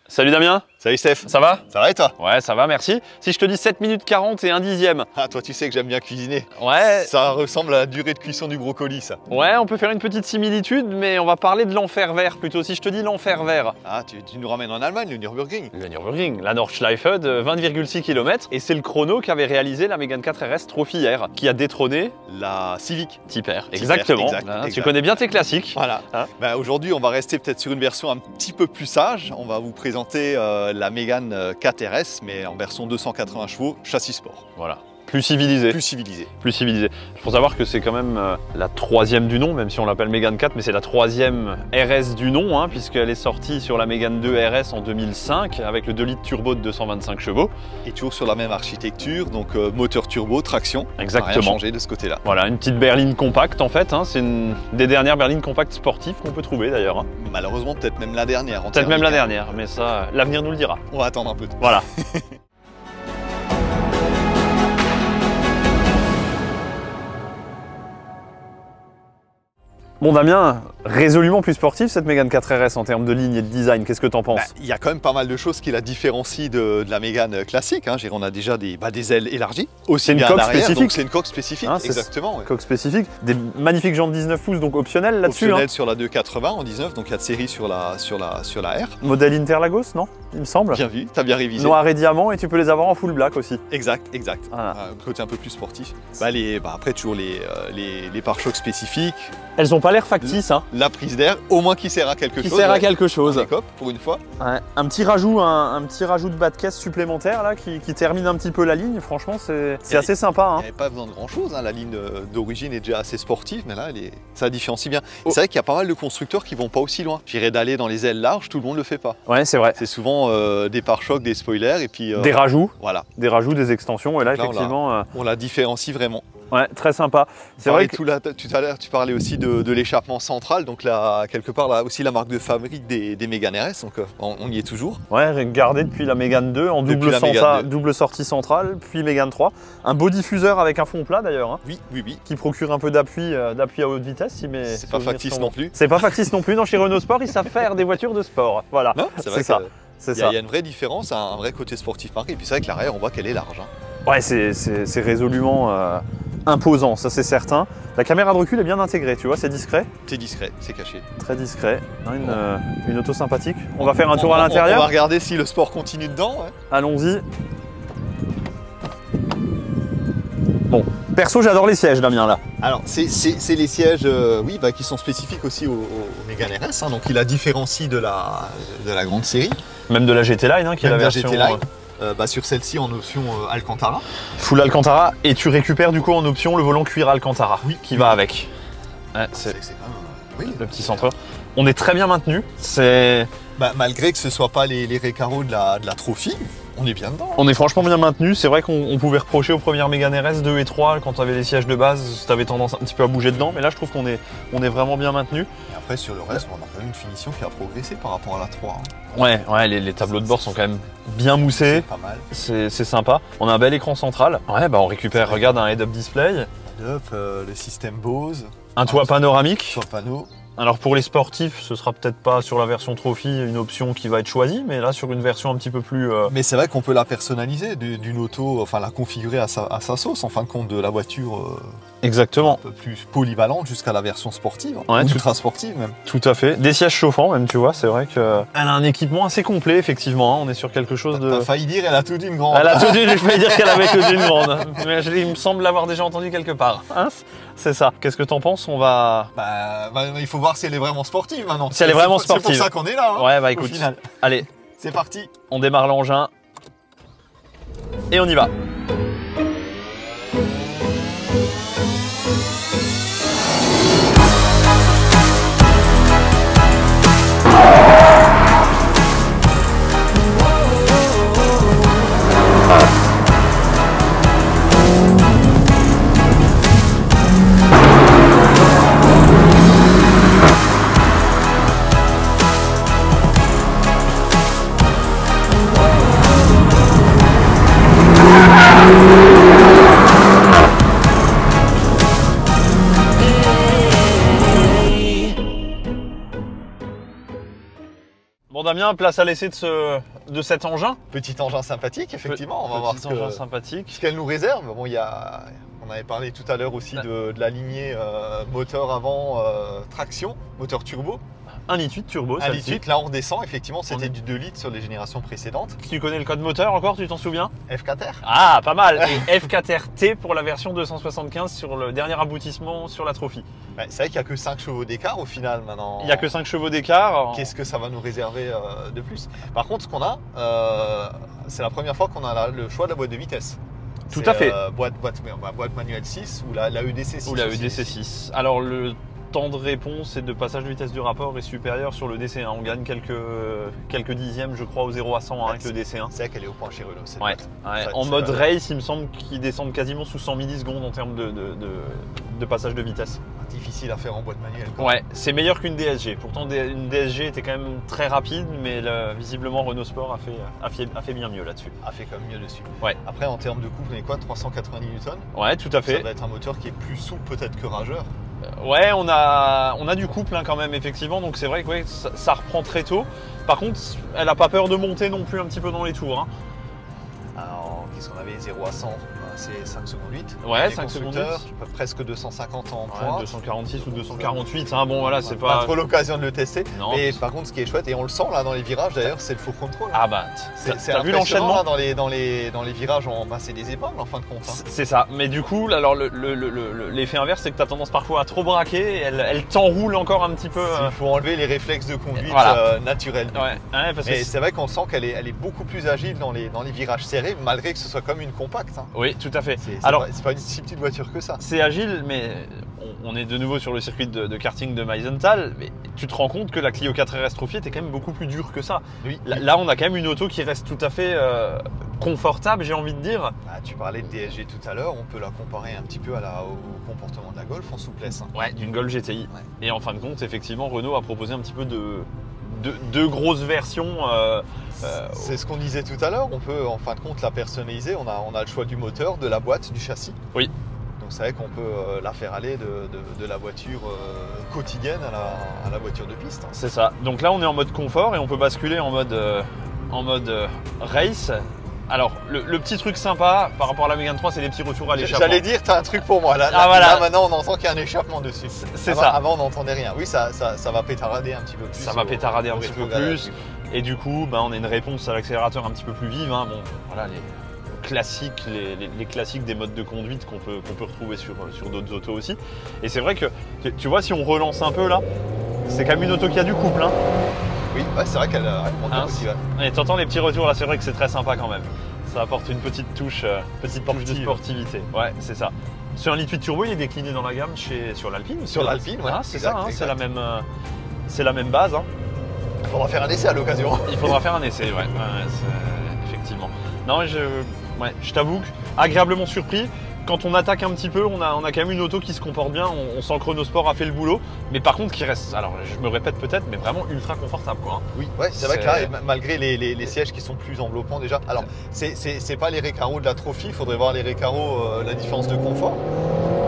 Salut Damien. Salut Steph. Ça va? Ça va et toi? Ouais, ça va, merci. Si je te dis 7 minutes 40 et un dixième. Ah, toi tu sais que j'aime bien cuisiner. Ouais. Ça ressemble à la durée de cuisson du brocoli, ça. Ouais, on peut faire une petite similitude, mais on va parler de l'enfer vert plutôt. Si je te dis l'enfer vert. Ah, tu nous ramènes en Allemagne, le Nürburgring. Le Nürburgring, la Nordschleife de 20,6 km. Et c'est le chrono qu'avait réalisé la Mégane 4 RS Trophy hier, qui a détrôné la Civic. Type R. Exactement. Exact. Tu connais bien tes classiques. Voilà. Hein, aujourd'hui, on va rester peut-être sur une version un petit peu plus sage. On va vous présenter la Mégane 4 RS, mais en version 280 chevaux, châssis sport. Voilà. Plus civilisé. Plus civilisé. Plus civilisé. Il faut savoir que c'est quand même la troisième du nom, même si on l'appelle Mégane 4, mais c'est la troisième RS du nom, hein, puisqu'elle est sortie sur la Mégane 2 RS en 2005, avec le 2 litres turbo de 225 chevaux. Et toujours sur la même architecture, donc moteur turbo, traction. Exactement. Rien changé de ce côté-là. Voilà, une petite berline compacte en fait, hein, c'est une des dernières berlines compactes sportives qu'on peut trouver d'ailleurs. Hein. Malheureusement, peut-être même la dernière. Peut-être même la dernière, mais ça, l'avenir nous le dira. On va attendre un peu. Voilà. Bon Damien, résolument plus sportif cette Mégane 4 RS en termes de ligne et de design, qu'est-ce que t'en penses? Il y a quand même pas mal de choses qui la différencient de la Mégane classique. Hein. On a déjà des ailes élargies. C'est une coque spécifique. C'est une coque spécifique, hein, exactement. Ouais. Coque spécifique, des magnifiques jantes 19 pouces, donc optionnelles là-dessus. Optionnelles sur la 280 en 19, donc il y a de série sur la R. Modèle Interlagos, non? Il me semble. Bien vu, t'as bien révisé. Noir et diamant, et tu peux les avoir en full black aussi. Exact. Voilà. Côté un peu plus sportif. Après, toujours les pare-chocs spécifiques. Elles ont pas l'air factices, hein. La prise d'air, au moins qui sert à quelque chose. Qui sert à quelque chose. Pour une fois. Ouais. Un petit rajout de bas de caisse supplémentaire là, qui termine un petit peu la ligne. Franchement, c'est assez sympa. Hein. Il n'y avait pas besoin de grand chose. Hein. La ligne d'origine est déjà assez sportive, mais là, ça différencie bien. Oh. C'est vrai qu'il y a pas mal de constructeurs qui vont pas aussi loin. J'irais d'aller dans les ailes larges, tout le monde le fait pas. Ouais, c'est vrai. C'est souvent des pare-chocs, des spoilers et puis des rajouts. Voilà. Des rajouts, des extensions. Et là, effectivement, on la différencie vraiment. Ouais, très sympa. C'est vrai que tout à l'heure, tu parlais aussi de l'échappement central, donc là, quelque part, là aussi la marque de fabrique des Mégane RS, donc on y est toujours. Ouais, gardé depuis la Mégane 2 en double sortie centrale, puis Mégane 3. Un beau diffuseur avec un fond plat d'ailleurs. Hein, oui. Qui procure un peu d'appui à haute vitesse. C'est pas factice non plus. C'est pas factice non plus. Non, chez Renault Sport, ils savent faire des voitures de sport. Voilà, c'est ça. Il y a une vraie différence, un vrai côté sportif marqué. Et puis c'est vrai que l'arrière, on voit qu'elle est large. Hein. Ouais, c'est résolument imposant, ça c'est certain. La caméra de recul est bien intégrée, tu vois, c'est discret. C'est discret, c'est caché. Très discret. Une auto sympathique. On va faire un tour à l'intérieur. On va regarder si le sport continue dedans. Ouais. Allons-y. Bon, perso, j'adore les sièges, Damien, là. Alors, c'est les sièges qui sont spécifiques aussi au Mégane RS. Hein, donc, il la différencie de la grande série. Même de la GT Line, hein, qui est la version... GT Line. Sur celle-ci en option Alcantara. Full Alcantara, et tu récupères du coup en option le volant cuir Alcantara qui va avec. Ouais, c'est le petit centre. On est très bien maintenu. Malgré que ce ne soit pas les récaros de la Trophy, on est bien dedans. On est franchement bien maintenu. C'est vrai qu'on pouvait reprocher aux premières Mégane RS 2 et 3 quand tu avais les sièges de base, tu avais tendance un petit peu à bouger dedans, mais là je trouve qu'on est vraiment bien maintenu. Et après sur le reste, on a quand même une finition qui a progressé par rapport à la 3. Hein. Ouais, les tableaux de bord sont quand même bien moussés. C'est pas mal. C'est sympa. On a un bel écran central. Ouais, on récupère, regarde, un head-up display. Le système Bose. Un toit panoramique. Toit panneau. Alors pour les sportifs, ce sera peut-être pas sur la version Trophy une option qui va être choisie, mais là sur une version un petit peu plus... Mais c'est vrai qu'on peut la personnaliser d'une auto, enfin la configurer à sa sauce, en fin de compte, de la voiture exactement. Un peu plus polyvalente jusqu'à la version sportive, ultra sportive même. Tout à fait. Des sièges chauffants même, tu vois, c'est vrai qu'elle a un équipement assez complet, effectivement, hein. On est sur quelque chose de... T'as failli dire, elle a tout d'une grande. Elle a tout d'une, je vais dire qu'elle avait tout d'une grande, mais il me semble l'avoir déjà entendu quelque part. Hein, c'est ça. Qu'est-ce que t'en penses? On va... il faut voir si elle est vraiment sportive maintenant. Si elle est vraiment sportive. C'est pour ça qu'on est là. Hein, ouais, écoute, allez. C'est parti. On démarre l'engin. Et on y va. Damien, place à l'essai de cet engin. Petit engin sympathique, effectivement. On va voir Petit engin sympathique. ce qu'elle nous réserve. Bon, on avait parlé tout à l'heure aussi de la lignée moteur avant traction, moteur turbo. 1,8 litre turbo. 1,8 litre, là on redescend, effectivement, c'était du 2 litres sur les générations précédentes. Tu connais le code moteur encore, tu t'en souviens? F4R. Ah, pas mal. Et F4RT pour la version 275 sur le dernier aboutissement sur la Trophy. Ouais, c'est vrai qu'il n'y a que 5 chevaux d'écart au final maintenant. Il n'y a que 5 chevaux d'écart. Qu'est-ce que ça va nous réserver de plus? Par contre, ce qu'on a, c'est la première fois qu'on a le choix de la boîte de vitesse. Tout à fait. Boîte manuelle 6 ou la EDC 6. Ou la EDC 6. Alors le temps de réponse et de passage de vitesse du rapport est supérieur sur le DC1. On gagne quelques dixièmes, je crois, au 0 à 100 avec le DC1. C'est vrai qu'elle est au point chez Renault. Ouais. En mode race, il me semble qu'ils descendent quasiment sous 100 millisecondes en termes de passage de vitesse. Difficile à faire en boîte manuelle. Ouais, c'est meilleur qu'une DSG. Pourtant, une DSG était quand même très rapide, mais visiblement Renault Sport a fait bien mieux là-dessus. A fait quand même mieux dessus. Ouais. Après, en termes de couple, on est quoi, 390 Newton? Ouais, tout à fait. Ça va être un moteur qui est plus souple peut-être que rageur. Ouais, on a du couple hein, quand même, effectivement. Donc c'est vrai que ouais, ça reprend très tôt. Par contre, elle n'a pas peur de monter non plus un petit peu dans les tours. Hein. Alors, qu'est-ce qu'on avait 0 à 100? C'est 5 secondes 8. Ouais, 5 secondes 8. Presque 250 en poids. 246 ou 248. Hein, bon, voilà, c'est pas trop l'occasion de le tester. Non. Mais par contre, ce qui est chouette, et on le sent là dans les virages d'ailleurs, c'est le full control. Ah bah, t'as vu l'enchaînement dans les virages, c'est des épingles en fin de compte. Hein. C'est ça. Mais du coup, alors l'effet inverse, c'est que tu as tendance parfois à trop braquer. Et elle t'enroule encore un petit peu. Il faut enlever les réflexes de conduite naturels. Ouais, parce mais c'est vrai qu'on sent qu'elle est beaucoup plus agile dans les virages serrés, malgré que ce soit comme une compacte. Hein. Oui, tout à fait. C'est pas une si petite voiture que ça. C'est agile, mais on est de nouveau sur le circuit de karting de Meisenthal. Mais tu te rends compte que la Clio 4 RS Trophy était quand même beaucoup plus dure que ça. Oui. Là, on a quand même une auto qui reste tout à fait confortable, j'ai envie de dire. Tu parlais de DSG tout à l'heure, on peut la comparer un petit peu au comportement de la Golf en souplesse. Hein. Ouais, d'une Golf GTI. Ouais. Et en fin de compte, effectivement, Renault a proposé un petit peu deux grosses versions. C'est ce qu'on disait tout à l'heure, on peut en fin de compte la personnaliser, on a le choix du moteur, de la boîte, du châssis. Oui. Donc c'est vrai qu'on peut la faire aller de la voiture quotidienne à la voiture de piste. Hein. C'est ça. Donc là on est en mode confort et on peut basculer en mode race. Alors le petit truc sympa par rapport à la Mégane 3, c'est les petits retours à l'échappement. J'allais dire, t'as un truc pour moi. Là, voilà. Là maintenant on entend qu'il y a un échappement dessus. C'est ça. Avant on n'entendait rien. Oui, ça va pétarader un petit peu plus. Ça va pétarader un petit peu plus. Et du coup, on a une réponse à l'accélérateur un petit peu plus vive. Hein. Bon, voilà, les classiques des modes de conduite qu'on peut retrouver sur d'autres autos aussi. Et c'est vrai que, tu vois, si on relance un peu là, c'est quand même une auto qui a du couple. Hein. Oui, c'est vrai qu'elle monte aussi. Et t'entends les petits retours là, c'est vrai que c'est très sympa quand même. Ça apporte une petite touche de sportivité. Ouais, c'est ça. Sur un 1,8 turbo, il est décliné dans la gamme sur l'Alpine. Sur l'Alpine, ouais. C'est ça, hein, c'est la même base. Hein. Il faudra faire un essai à l'occasion. Il faudra faire un essai, ouais effectivement. Non, je t'avoue que agréablement surpris. Quand on attaque un petit peu, on a quand même une auto qui se comporte bien. On sent que Renault Sport a fait le boulot, mais par contre qui reste, alors je me répète peut-être, mais vraiment ultra confortable quoi. Oui, ouais, c'est vrai que là, malgré les sièges qui sont plus enveloppants déjà. Alors, c'est pas les Recaro de la Trophy, il faudrait voir les Recaro, la différence de confort.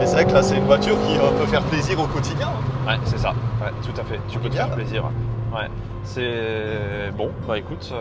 Mais c'est vrai que là, c'est une voiture qui peut faire plaisir au quotidien. Ouais, c'est ça. Ouais, tout à fait. Tu peux te faire plaisir. Ouais. C'est bon. Bah écoute,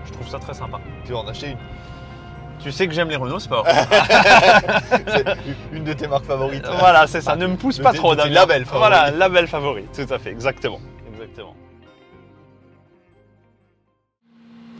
je trouve ça très sympa. Tu vas en acheter une. Tu sais que j'aime les Renault Sport. C'est une de tes marques favorites. Voilà, c'est ça. Ne me pousse pas trop, Damien. Label favori. Voilà, label favori. Tout à fait, exactement.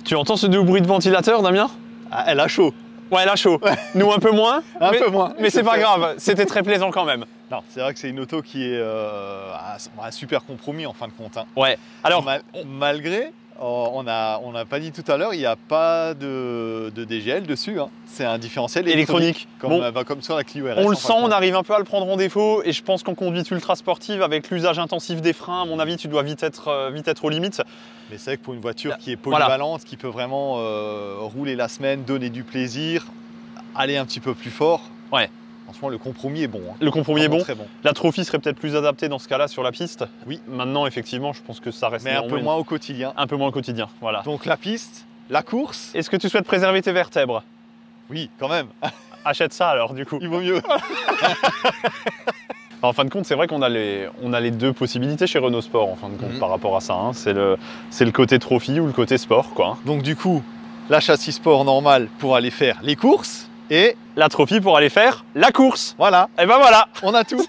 Tu entends ce doux bruit de ventilateur, Damien? Ah, elle a chaud. Ouais, elle a chaud. Ouais. Nous un peu moins. Peu moins. Mais c'est pas grave. C'était très plaisant quand même. Non, c'est vrai que c'est une auto qui est un super compromis en fin de compte. Hein. Ouais. Alors, malgré. On n'a pas dit tout à l'heure, il n'y a pas de DGL dessus. Hein. C'est un différentiel électronique. Comme sur la Clio RS. On le sent, on arrive un peu à le prendre en défaut. Et je pense qu'en conduite ultra sportive, avec l'usage intensif des freins, à mon avis, tu dois vite être aux limites. Mais c'est vrai que pour une voiture qui est polyvalente, qui peut vraiment rouler la semaine, donner du plaisir, aller un petit peu plus fort. Ouais. Franchement, le compromis est bon. Hein. Le compromis est bon. Très bon. La Trophy serait peut-être plus adaptée dans ce cas-là sur la piste. Oui. Maintenant, effectivement, je pense que ça reste. Mais un peu moins au quotidien. Un peu moins au quotidien, voilà. Donc la piste, la course. Est-ce que tu souhaites préserver tes vertèbres? Oui, quand même. Achète ça alors, du coup. Il vaut mieux. En fin de compte, c'est vrai qu'on a les deux possibilités chez Renault Sport, en fin de compte, par rapport à ça. Hein. C'est le côté trophy ou le côté sport, quoi. Donc du coup, la châssis sport normale pour aller faire les courses et la trophy pour aller faire la course. Voilà. Et ben voilà, on a tout.